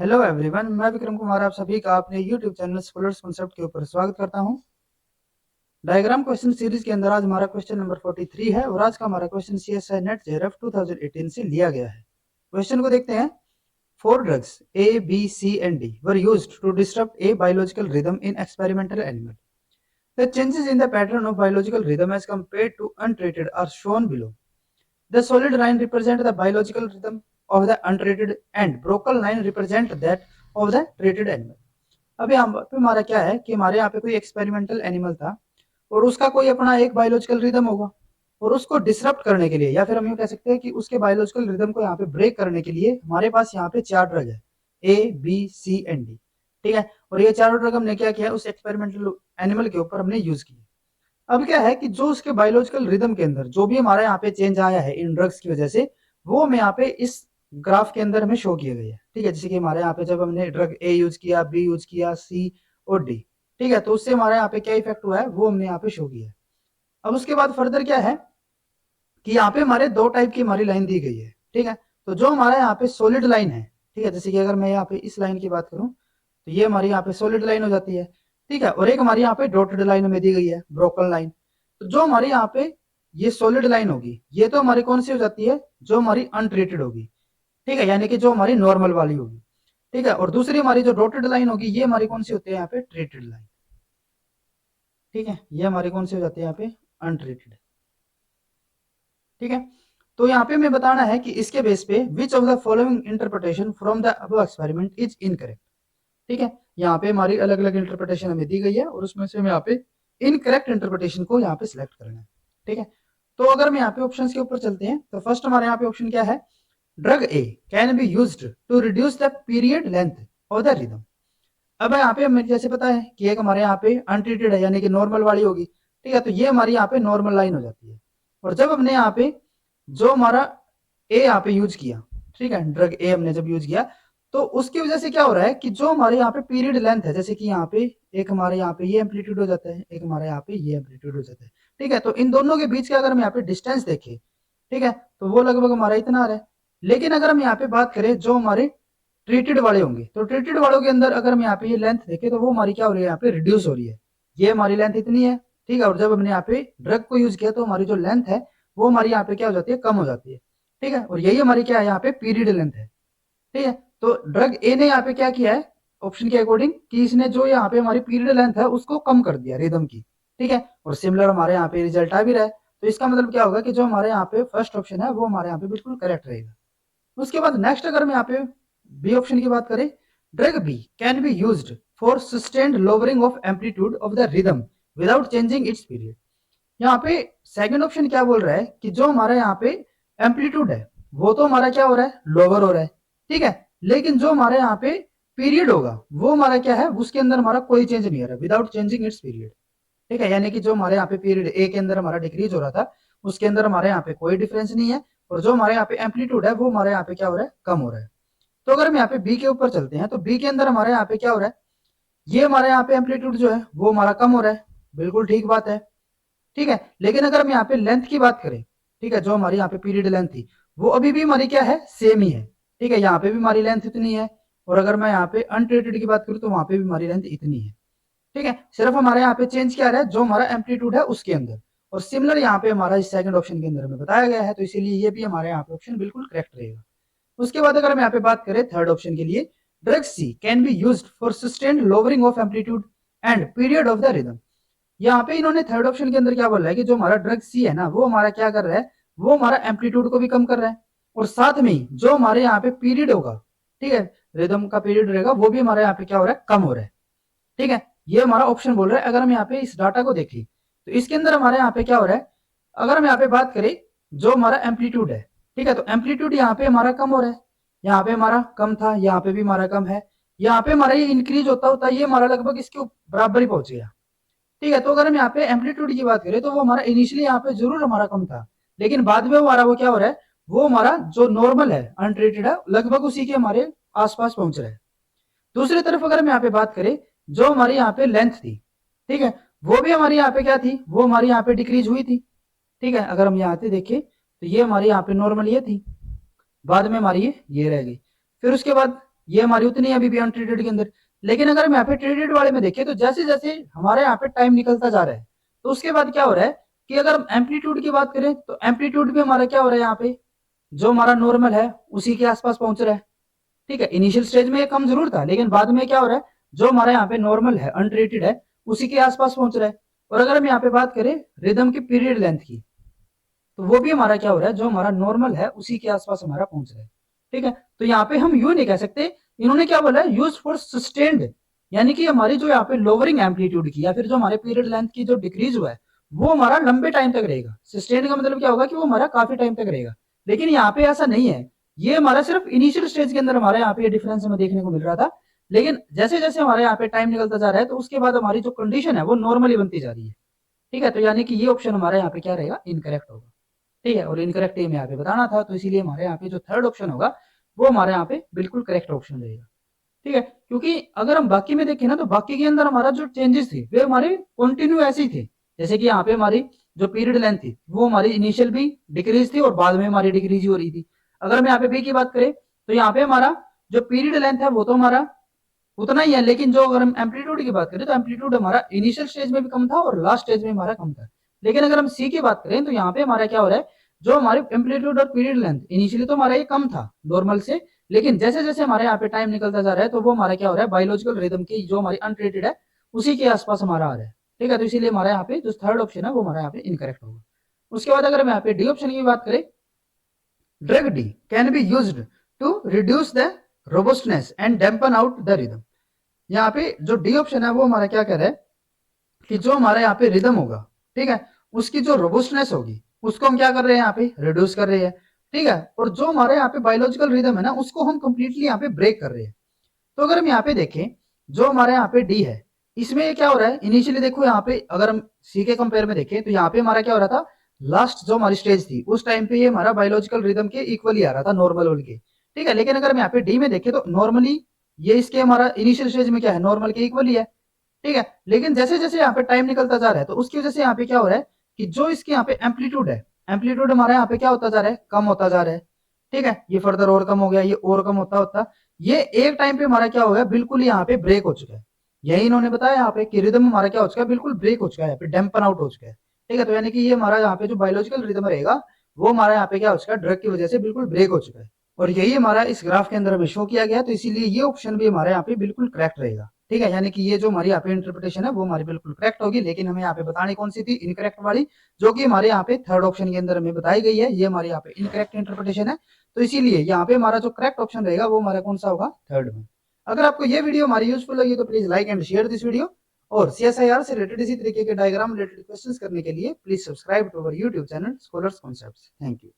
Hello everyone, मैं विक्रम कुमार आप सभी का अपने यूट्यूब चैनल स्कॉलर्स कॉन्सेप्ट के ऊपर स्वागत करता हूं। डायग्राम क्वेश्चन सीरीज के अंदर आज हमारा क्वेश्चन नंबर 43 है और आज का हमारा क्वेश्चन सीएसआई नेट जेआरएफ 2018 से लिया गया है। क्वेश्चन को देखते हैं। Four drugs A B C and D were used to disturb a biological rhythm in experimental animal. The changes in the pattern of biological rhythm as compared to untreated are shown below. The solid line represent the biological rhythm of the untreated and broken line represent that of the treated animal। अब यहाँ पे हमारा क्या है कि हमारे यहाँ पे कोई एक्सपेरिमेंटल एनिमल था और उसका कोई अपना एक बायोलॉजिकल रिदम होगा और उसको डिसरप्ट करने के लिए या फिर हम यूँ कह सकते हैं कि उसके बायोलॉजिकल रिदम को यहाँ पे ब्रेक करने के लिए हमारे पास यहाँ पे चार ड्रग है, A B C and D. ठीक है, और ये चारों ड्रग हमने क्या किया, उस एक्सपेरिमेंटल एनिमल के ऊपर हमने यूज किया। अब क्या है कि जो उसके बायोलॉजिकल रिदम के अंदर जो भी हमारे यहाँ पे चेंज आया है इन ड्रग्स की वजह से, वो हमें यहाँ पे इस ग्राफ के अंदर हमें शो किया गया है। ठीक है, जैसे कि हमारे यहाँ पे जब हमने ड्रग ए यूज किया, बी यूज किया, सी और डी, ठीक है, तो उससे हमारे यहाँ पे क्या इफेक्ट हुआ है वो हमने यहाँ पे शो किया है। अब उसके बाद फर्दर क्या है कि यहाँ पे हमारे दो टाइप की हमारी लाइन दी गई है। ठीक है, तो जो हमारे यहाँ पे सॉलिड लाइन है, ठीक है, जैसे कि अगर मैं यहाँ पे इस लाइन की बात करूं तो ये हमारी यहाँ पे सॉलिड लाइन हो जाती है। ठीक है, और एक हमारी यहाँ पे डॉटेड लाइन में दी गई है, ब्रोकन लाइन। तो जो हमारी यहाँ पे ये सॉलिड लाइन होगी, ये तो हमारी कौन सी हो जाती है, जो हमारी अनट्रीटेड होगी। ठीक है, यानी कि जो हमारी नॉर्मल वाली होगी। ठीक है, और दूसरी हमारी जो डॉटेड लाइन होगी, ये हमारी कौन सी होती है यहाँ पे, ट्रीटेड लाइन। ठीक है, ये हमारी कौन सी हो जाती है यहाँ पे, अनट्रीटेड। ठीक है, तो यहाँ पे हमें बताना है कि इसके बेस पे which of the following interpretation from the above experiment is incorrect. ठीक है, यहाँ पे हमारी अलग अलग इंटरप्रिटेशन हमें दी गई है और उसमें से हमें यहाँ पे इनकरेक्ट इंटरप्रिटेशन को यहाँ पे सिलेक्ट करना है। ठीक है, तो अगर हम यहाँ पे ऑप्शंस के ऊपर चलते हैं तो फर्स्ट हमारे यहाँ पे ऑप्शन क्या है, drug A can be used to reduce the period length of the rhythm. अब यहाँ पे हमें जैसे पता है कि एक हमारे यहाँ पे अनट्रीटेड है यानी कि नॉर्मल वाली होगी। ठीक है, तो ये हमारी यहाँ पे नॉर्मल लाइन हो जाती है। और जब हमने यहाँ पे जो हमारा ए यहाँ पे यूज किया, ठीक है, ड्रग ए हमने जब यूज किया तो उसकी वजह से क्या हो रहा है कि जो हमारे यहाँ पे पीरियड लेंथ है, जैसे कि यहाँ पे एक हमारे यहाँ पे ये एम्पलीट्यूड हो जाता है, एक हमारे यहाँ पे ये एम्पलीट्यूड हो जाता है। ठीक है, तो इन दोनों के बीच का अगर हम यहाँ पे डिस्टेंस देखें, ठीक है, तो वो लगभग हमारा इतना आ रहा है। लेकिन अगर हम यहाँ पे बात करें जो हमारे ट्रीटेड वाले होंगे, तो ट्रीटेड वालों के अंदर अगर हम यहाँ पे ये लेंथ देखें तो वो हमारी क्या हो रही है, यहाँ पे रिड्यूस हो रही है। ये हमारी लेंथ इतनी है। ठीक है, और जब हमने यहाँ पे ड्रग को यूज किया तो हमारी जो लेंथ है वो हमारी यहाँ पे क्या हो जाती है, कम हो जाती है। ठीक है, और यही हमारी क्या है, यहाँ पे पीरियड लेंथ है। ठीक है, तो ड्रग ए ने यहाँ पे क्या किया है, ऑप्शन के अकॉर्डिंग, कि इसने जो यहाँ पे हमारी पीरियड लेंथ है उसको कम कर दिया रिदम की। ठीक है, और सिमिलर हमारे यहाँ पे रिजल्ट आ भी रहा है। तो इसका मतलब क्या होगा कि जो हमारे यहाँ पे फर्स्ट ऑप्शन है वो हमारे यहाँ पे बिल्कुल करेक्ट रहेगा। उसके बाद नेक्स्ट अगर हम यहाँ पे बी ऑप्शन की बात करें, drug B can be used for sustained lowering of amplitude of the rhythm without changing its period. यहाँ पे सेकंड ऑप्शन क्या बोल रहा है कि जो हमारा यहाँ पे एम्पलीट्यूड है वो तो हमारा क्या हो रहा है, लोअर हो रहा है। ठीक है, लेकिन जो हमारे यहाँ पे पीरियड होगा वो हमारा क्या है, उसके अंदर हमारा कोई चेंज नहीं आ रहा, विदाउट चेंजिंग इट्स पीरियड। ठीक है, यानी कि जो हमारे यहाँ पे पीरियड ए के अंदर हमारा डिक्रीज हो रहा था उसके अंदर हमारे यहाँ पे कोई डिफरेंस नहीं है, और जो हमारे यहाँ पे एम्पलीट्यूड है वो हमारे यहाँ पे क्या हो रहा है, कम हो रहा है। तो अगर हम यहाँ पे बी के ऊपर चलते हैं तो बी के अंदर हमारे यहाँ पे क्या हो रहा है, ये हमारे यहाँ पे एम्पलीट्यूड जो है वो हमारा कम हो रहा है, बिल्कुल ठीक बात है। ठीक है, लेकिन अगर हम यहाँ पे लेंथ की बात करें, ठीक है, जो हमारी यहाँ पे पीरियड लेंथ थी वो अभी भी हमारी क्या है, सेम ही है। ठीक है, यहाँ पे भी हमारी लेंथ इतनी है, और अगर मैं यहाँ पे अनट्रीटेड की बात करूँ तो वहां पे भी हमारी लेंथ इतनी है। ठीक है, सिर्फ हमारे यहाँ पे चेंज क्या रहा है, जो हमारा एम्पलीट्यूड है उसके अंदर। और सिमिलर यहाँ पे हमारा इस सेकंड ऑप्शन के अंदर में बताया गया है, तो इसीलिए ये भी हमारे यहाँ पे ऑप्शन बिल्कुल करेक्ट रहेगा। उसके बाद अगर हम यहाँ पे बात करें थर्ड ऑप्शन के लिए, drug C can be used for sustained lowering of amplitude and period of the rhythm. यहाँ पे इन्होंने थर्ड ऑप्शन के अंदर क्या बोला है कि जो हमारा ड्रग सी है ना वो हमारा क्या कर रहा है, वो हमारा एम्पलीट्यूड को भी कम कर रहा है, और साथ में ही जो हमारे यहाँ पे पीरियड होगा, ठीक है, रिदम का पीरियड रहेगा वो भी हमारे यहाँ पे क्या हो रहा है, कम हो रहा है। ठीक है, ये हमारा ऑप्शन बोल रहा है। अगर हम यहाँ पे इस डाटा को देखें तो इसके अंदर हमारे यहाँ पे क्या हो रहा है, अगर हम यहाँ पे बात करें जो हमारा एम्पलीट्यूड है, ठीक है, तो एम्पलीट्यूड यहाँ पे हमारा कम हो रहा है, यहाँ पे हमारा कम था, यहाँ पे भी हमारा कम है, यहाँ पे हमारा ये इंक्रीज होता होता ये हमारा लगभग इसके बराबर ही पहुंच गया। ठीक है, तो अगर हम यहाँ पे एम्पलीट्यूड की बात करें तो वो हमारा इनिशियली यहाँ पे जरूर हमारा कम था, लेकिन बाद में हमारा वो क्या हो रहा है, वो हमारा जो नॉर्मल है, अनट्रीटेड है, लगभग उसी के हमारे आसपास पहुंच रहा है। दूसरी तरफ अगर हम यहाँ पे बात करें जो हमारी यहाँ पे लेंथ थी, ठीक है, वो भी हमारी यहाँ पे क्या थी, वो हमारी यहाँ पे डिक्रीज हुई थी। ठीक है, अगर हम यहाँ पे देखें तो ये हमारी यहाँ पे नॉर्मल ये थी, बाद में हमारी ये रह गई। फिर उसके बाद ये हमारी उतनी है अभी भी अनट्रीटेड के अंदर। लेकिन अगर हम यहाँ पे ट्रीटेड वाले में देखें तो जैसे जैसे हमारे यहाँ पे टाइम निकलता जा रहा है तो उसके बाद क्या हो रहा है कि अगर हम एम्पलीट्यूड की बात करें तो एम्पलीट्यूड भी हमारा क्या हो रहा है, यहाँ पे जो हमारा नॉर्मल है उसी के आसपास पहुंच रहा है। ठीक है, इनिशियल स्टेज में ये कम जरूर था लेकिन बाद में क्या हो रहा है, जो हमारे यहाँ पे नॉर्मल है अनट्रीटेड है उसी के आसपास पहुंच रहा है। और अगर हम यहाँ पे बात करें रिदम की पीरियड लेंथ की तो वो भी हमारा क्या हो रहा है, जो हमारा नॉर्मल है उसी के आसपास हमारा पहुंच रहा है। ठीक है, तो यहाँ पे हम यू नहीं कह सकते, इन्होंने क्या बोला है, यूज फॉर सस्टेन्ड, यानी कि हमारी जो यहाँ पे लोअरिंग एम्पलीट्यूड की या फिर जो हमारे पीरियड लेंथ की जो डिक्रीज हुआ है वो हमारा लंबे टाइम तक रहेगा। सस्टेन्ड का मतलब क्या होगा कि वो हमारा काफी टाइम तक रहेगा। लेकिन यहाँ पे ऐसा नहीं है, ये हमारा सिर्फ इनिशियल स्टेज के अंदर हमारे यहाँ पे डिफरेंस हमें देखने को मिल रहा था। लेकिन जैसे जैसे हमारे यहाँ पे टाइम निकलता जा रहा है तो उसके बाद हमारी जो कंडीशन है वो नॉर्मली बनती जा रही है। ठीक है, तो यानी कि ये ऑप्शन हमारे यहाँ पे क्या रहेगा, इनकरेक्ट होगा। ठीक है, और इनकरेक्ट हमें यहाँ पे बताना था तो इसीलिए हमारे यहाँ पे जो थर्ड ऑप्शन होगा वो हमारे यहाँ पे बिल्कुल करेक्ट ऑप्शन रहेगा। ठीक है, क्योंकि अगर हम बाकी में देखें ना तो बाकी के अंदर हमारा जो चेंजेस थे वे हमारे कंटिन्यू ऐसे ही थे। जैसे कि यहाँ पे हमारी जो पीरियड लेंथ थी वो हमारी इनिशियल भी डिक्रीज थी और बाद में हमारी डिक्रीज हो रही थी। अगर हम यहाँ पे बी की बात करें तो यहाँ पे हमारा जो पीरियड लेंथ है वो तो हमारा उतना ही है, लेकिन जो अगर हम एम्पलीट्यूड की बात करें तो एम्पलीट्यूड हमारा इनिशियल स्टेज में भी कम था और लास्ट स्टेज में हमारा कम था। लेकिन अगर हम सी की बात करें तो यहाँ पे हमारा क्या हो रहा है, जो हमारी एम्पलीट्यूड और पीरियड लेंथ इनिशियली तो हमारा ये कम था नॉर्मल से, लेकिन जैसे जैसे हमारे यहाँ पे टाइम निकलता जा रहा है तो वो हमारा क्या हो रहा है, बायोलॉजिकल रिदम की जो हमारी अनट्रीटेड है उसी के आसपास हमारा आ रहा है। ठीक है, तो इसीलिए हमारे यहाँ पे जो थर्ड ऑप्शन है वो हमारे यहाँ पे इनकरेक्ट होगा। उसके बाद अगर हम यहाँ पे डी ऑप्शन की बात करें, drug D can be used to reduce the robustness and dampen out the rhythm. यहाँ पे जो डी ऑप्शन है वो हमारा क्या कह रहा है कि जो हमारा यहाँ पे रिदम होगा, ठीक है, उसकी जो रोबस्टनेस होगी उसको हम क्या कर रहे हैं, यहाँ पे रिड्यूस कर रहे हैं। ठीक है, और जो हमारे यहाँ पे बायोलॉजिकल रिदम है ना उसको हम कंप्लीटली यहाँ पे ब्रेक कर रहे हैं। तो अगर हम यहाँ पे देखें जो हमारे यहाँ पे डी है इसमें क्या हो रहा है, इनिशियली देखो यहाँ पे अगर हम सी के कंपेयर में देखें तो यहाँ पे हमारा क्या हो रहा था, लास्ट जो हमारी स्टेज थी उस टाइम पे ये हमारा बायोलॉजिकल रिदम के इक्वली आ रहा था नॉर्मल के। ठीक है, लेकिन अगर हम यहाँ पे डी में देखें तो नॉर्मली ये इसके हमारा इनिशियल स्टेज में क्या है, नॉर्मल के इक्वली है। ठीक है, लेकिन जैसे जैसे यहाँ पे टाइम निकलता जा रहा है तो उसकी वजह से यहाँ पे क्या हो रहा है कि जो इसके यहाँ पे एम्पलीट्यूड है, एम्पलीट्यूड हमारा यहाँ पे क्या होता जा रहा है, कम होता जा रहा है। ठीक है, ये फर्दर और कम हो गया, ये और कम होता होता ये एक टाइम पे हमारा क्या हो गया, बिल्कुल यहाँ पे ब्रेक हो चुका है। यही इन्होंने बताया यहाँ पे कि रिदम हमारा क्या हो चुका है, बिल्कुल ब्रेक हो चुका है, यहाँ पे डैम्पन आउट हो चुका है। ठीक है, तो यानी कि ये हमारा यहाँ पे जो बायोलॉजिकल रिदम रहेगा वो हमारा यहाँ पे क्या हो चुका है, ड्रग की वजह से बिल्कुल ब्रेक हो चुका है। और यही हमारा इस ग्राफ के अंदर हमें शो किया गया, तो इसीलिए ये ऑप्शन भी हमारे यहाँ पे बिल्कुल करेक्ट रहेगा। ठीक है, यानी कि ये जो हमारी यहाँ पे इंटरप्रिटेशन है वो हमारी बिल्कुल करेक्ट होगी, लेकिन हमें यहाँ पे बतानी कौन सी थी, इनकरेक्ट वाली, जो कि हमारे यहाँ पे थर्ड ऑप्शन के अंदर हमें बताई गई है, ये हमारे यहाँ पे इनकरेक्ट इंटरप्रिटेशन है। तो इसीलिए यहाँ पे हमारा जो करेक्ट ऑप्शन रहेगा वो हमारा कौन सा होगा, थर्ड में। अगर आपको ये वीडियो हमारी यूजफुल लगी तो please like and share this video, और CSIR से रिलेटेड इसी तरीके के डायग्राम रिलेटेड क्वेश्चंस करने के लिए please subscribe to our YouTube channel Scholars Concepts. Thank you.